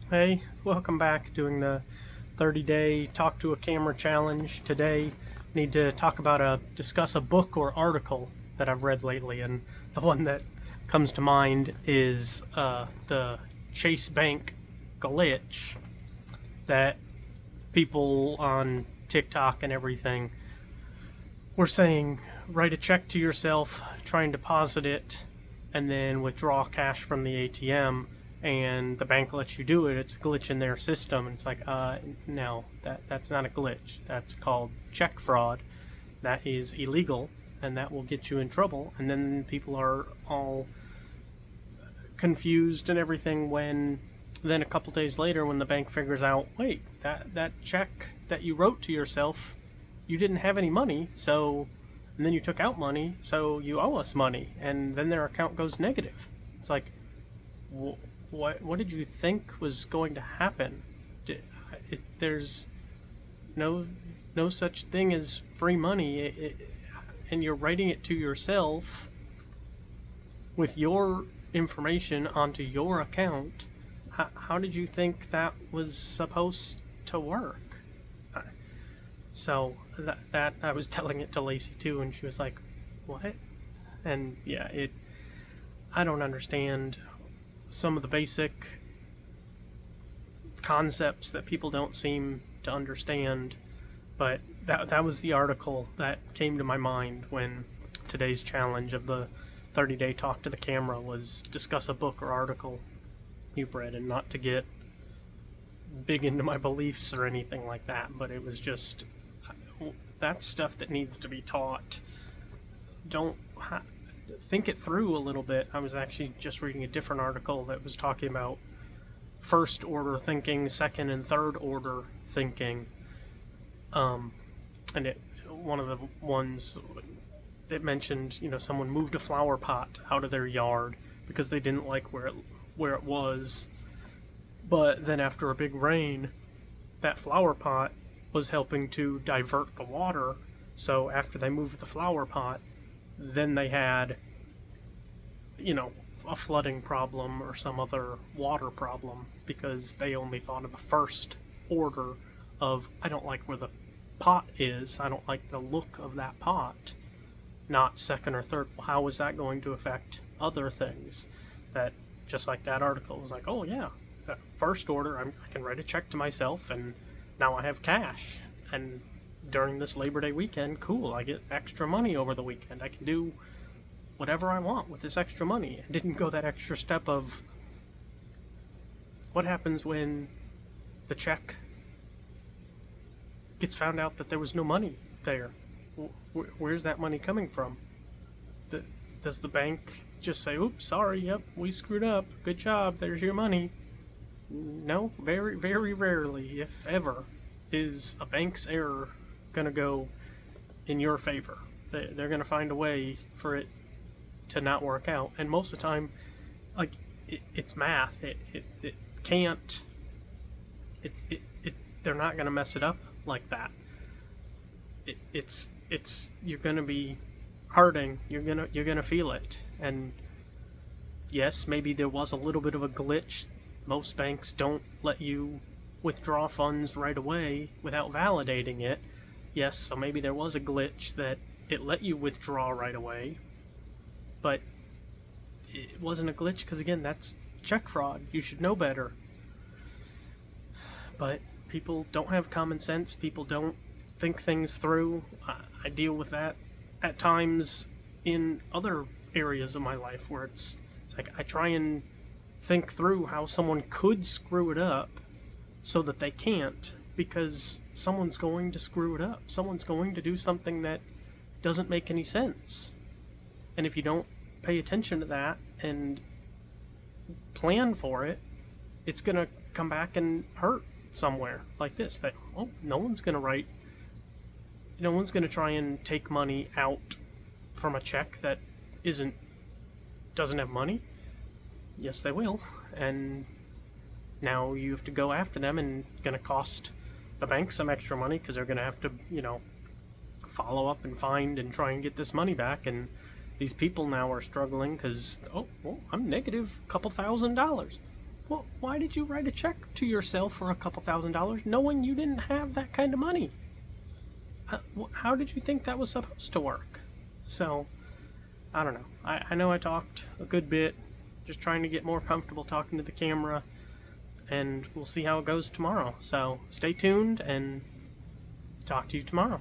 Hey, welcome back. Doing the 30-day talk to a camera challenge. Today, need to discuss a book or article that I've read lately, and the one that comes to mind is the Chase Bank glitch that people on TikTok and everything were saying. Write a check to yourself, try and deposit it, and then withdraw cash from the ATM, and the bank lets you do it. It's a glitch in their system, and it's like, no, that's not a glitch. That's called check fraud. That is illegal, and that will get you in trouble. And then people are all confused and everything when then a couple days later, when the bank figures out, wait, that check that you wrote to yourself, you didn't have any money, so, and then you took out money, so you owe us money, and then their account goes negative. It's like, what did you think was going to happen? There's no such thing as free money, and you're writing it to yourself with your information onto your account. How did you think that was supposed to work? So that I was telling it to Lacey too, and she was like, "What?" And yeah, I don't understand some of the basic concepts that people don't seem to understand, but that was the article that came to my mind when today's challenge of the 30-day talk to the camera was discuss a book or article you've read, and not to get big into my beliefs or anything like that, but it was just, that's stuff that needs to be taught. Don't think it through a little bit. I was actually just reading a different article that was talking about first order thinking, second and third order thinking. And one of the ones that mentioned, someone moved a flower pot out of their yard because they didn't like where it was. But then after a big rain, that flower pot was helping to divert the water. So after they moved the flower pot, then they had, a flooding problem or some other water problem because they only thought of the first order of, I don't like where the pot is, I don't like the look of that pot, not second or third. How is that going to affect other things? That, just like that article, was like, oh yeah, first order, I can write a check to myself, and now I have cash. And during this Labor Day weekend, cool, I get extra money over the weekend. I can do whatever I want with this extra money. I didn't go that extra step of what happens when the check gets found out that there was no money there. Where's that money coming from? Does the bank just say, oops, sorry, yep, we screwed up, good job, there's your money? No, very, very rarely, if ever, is a bank's error going to go in your favor. They're going to find a way for it to not work out. And most of the time, like, it's math. It can't, they're not going to mess it up like that. It's you're going to be hurting. You're going to feel it. And yes, maybe there was a little bit of a glitch. Most banks don't let you withdraw funds right away without validating it. Yes, so maybe there was a glitch that it let you withdraw right away, but it wasn't a glitch because, again, that's check fraud. You should know better. But people don't have common sense. People don't think things through. I deal with that at times in other areas of my life where it's like I try and think through how someone could screw it up so that they can't, because someone's going to screw it up. Someone's going to do something that doesn't make any sense. And if you don't pay attention to that and plan for it, it's going to come back and hurt somewhere like this. That, oh, no one's going to try and take money out from a check that doesn't have money. Yes, they will. And now you have to go after them, and going to cost the bank some extra money because they're going to have to, follow up and find and try and get this money back. And these people now are struggling because, I'm negative a couple $1,000. Well, why did you write a check to yourself for a couple $1,000s knowing you didn't have that kind of money? How did you think that was supposed to work? So, I don't know. I know I talked a good bit, just trying to get more comfortable talking to the camera, and we'll see how it goes tomorrow. So, stay tuned and talk to you tomorrow.